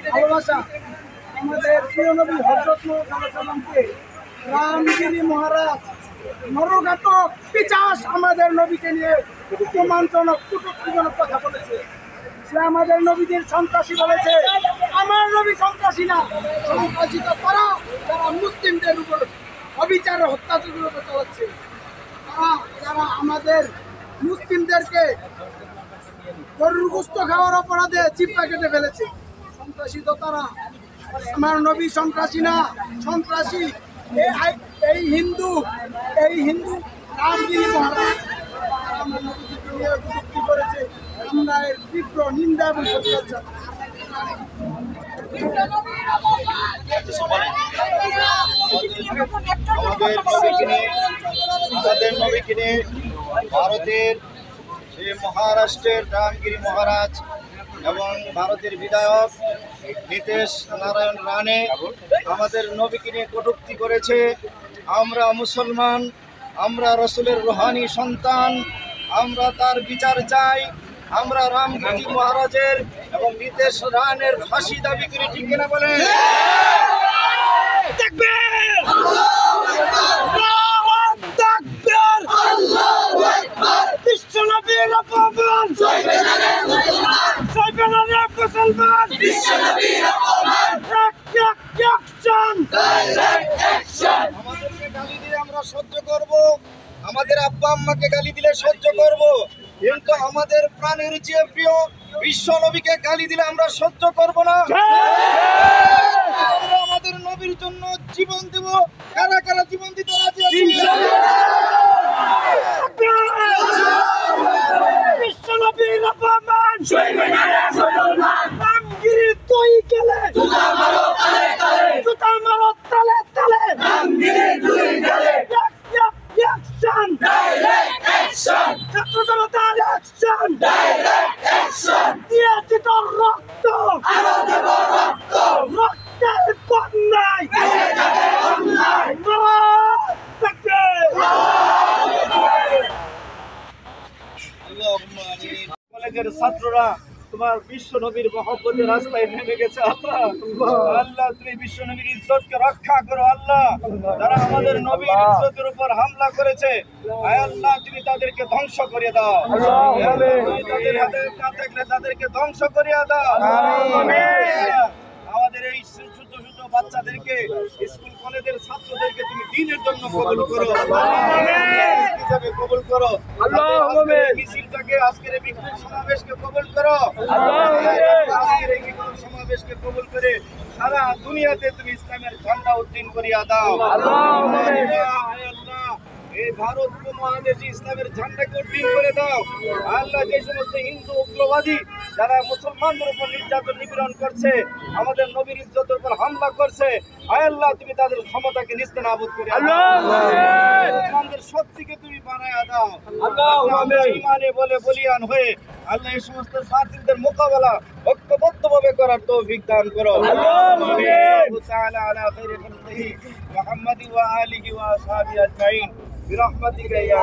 ভালোবাসা আমাদের প্রিয় নবী হযরত মুহাম্মদ সাল্লাল্লাহু রামগিরি মহারাজ নরঘাতক পিশাচ আমাদের নবীকে নিয়ে অপমানজনক কটূক্তিজনক কথা বলেছে। সে আমাদের নবীদের সন্ত্রাসী বলেছে। আমার নবী সন্ত্রাসী না, সন্ত্রাসী তো তারা যারা মুসলিমদের উপর অবিচার অত্যাচার চালাচ্ছে, তারা যারা আমাদের মুসলিমদেরকে গরুর গোশত খাওয়ার অপরাধে জিহ্বা কেটে ফেলেছে। সন্ত্রাসী তো তারা, আমার নবী সন্ত্রাসী না, সন্ত্রাসী এই হিন্দু রামগিরি মহারাজ আমার নবীকে নিয়ে কটূক্তি করেছে। আমরা এর তীব্র নিন্দা এবং প্রতিবাদ জানাই। আমাদের নবীকে নিয়ে ভারতের মহারাষ্ট্রের রামগিরি মহারাজ এবং ভারতের বিধায়ক নীতিশ নারায়ণ রানে আমাদের নবীকে নিয়ে কটূক্তি করেছে। আমরা মুসলমান, আমরা রসুলের রুহানি সন্তান, আমরা তার বিচার চাই। আমরা রামগিরি মহারাজের এবং নীতিশ রানের ফাঁসি দাবি করি, ঠিক কিনা বলেন? আমাদেরকে গালি দিলে আমরা সহ্য করব, আমাদের আব্বা আম্মাকে গালি দিলে সহ্য করব, কিন্তু আমাদের প্রাণের চেয়ে প্রিয় বিশ্ব নবীকে গালি দিলে আমরা সহ্য করব না। আমরা আমাদের নবীর জন্য জীবন দেব। কারা কারা জীবন দিতে রাজি আছি? বিশ্ব নবীর অপমান সইবে না রে মুসলমান। রামগিরি তুই গেলে জুতা মারো তালে তালে, জুতা মারো তালে তালে, রামগিরি তুই গেলে অ্যাকশন, ডাইরেক্ট অ্যাকশন, ছাত্র জনতার অ্যাকশন, ডাইরেক্ট অ্যাকশন। দিয়েছি তোর রক্ত, আরো দেব রক্ত, রক্তের বন্যায় ভেসে যাবে অন্যায়। কলেজের ছাত্ররা তোমার বিশ্ব নবীর মহব্বতের রাস্তায় নেমে গেছে। আল্লাহ আল্লাহ তুমি বিশ্ব নবীর ইজ্জতকে রক্ষা করো। আল্লাহ যারা আমাদের নবীর ইজ্জতের উপর হামলা করেছে, আয় আল্লাহ তুমি তাদেরকে ধ্বংস করিয়ে দাও। তাদের হাতে না থাকলে তাদেরকে ধ্বংস করিয়ে দাও। আমাদের এই ছোট ছোট বাচ্চাদেরকে, স্কুল কলেজের ছাত্রদেরকে তুমি দ্বীনের জন্য কবুল করো, হিসাবে কবুল করো। মিছিলটাকে, আজকের এই বিক্ষোভ সমাবেশকে কবুল করো। আজকের এই বিক্ষোভ সমাবেশকে কবুল করে সারা দুনিয়াতে তুমি ইসলামের ঝান্ডা উত্তীর্ণ করিয়া দাও। এই ভারত উপমহাদেশে ইসলামের ঝান্ডাকে উত্তীর্ণ করে দাও। আল্লাহ যে সমস্ত হিন্দু উগ্রবাদী যারা মুসলমানদের উপর নির্যাতন নিপীড়ন করছে, আমাদের নবীর ইজ্জতের উপর হামলা করছে, আয় আল্লাহ তুমি তাদের ক্ষমতাকে নিস্তেনাবুদ করে মুসলমানদের শক্তিকে তুমি বানায় দাও। ইমানে বলে বলিয়ান হয়ে আল্লাহ এই সমস্ত বাতিলদের মোকাবেলা ঐক্যবদ্ধভাবে করার তৌফিক দান করো। মুহাম্মাদি ওয়া আলিহি ওয়া আসহাবিহি আজমাইন বিরহমাতিকা ইয়া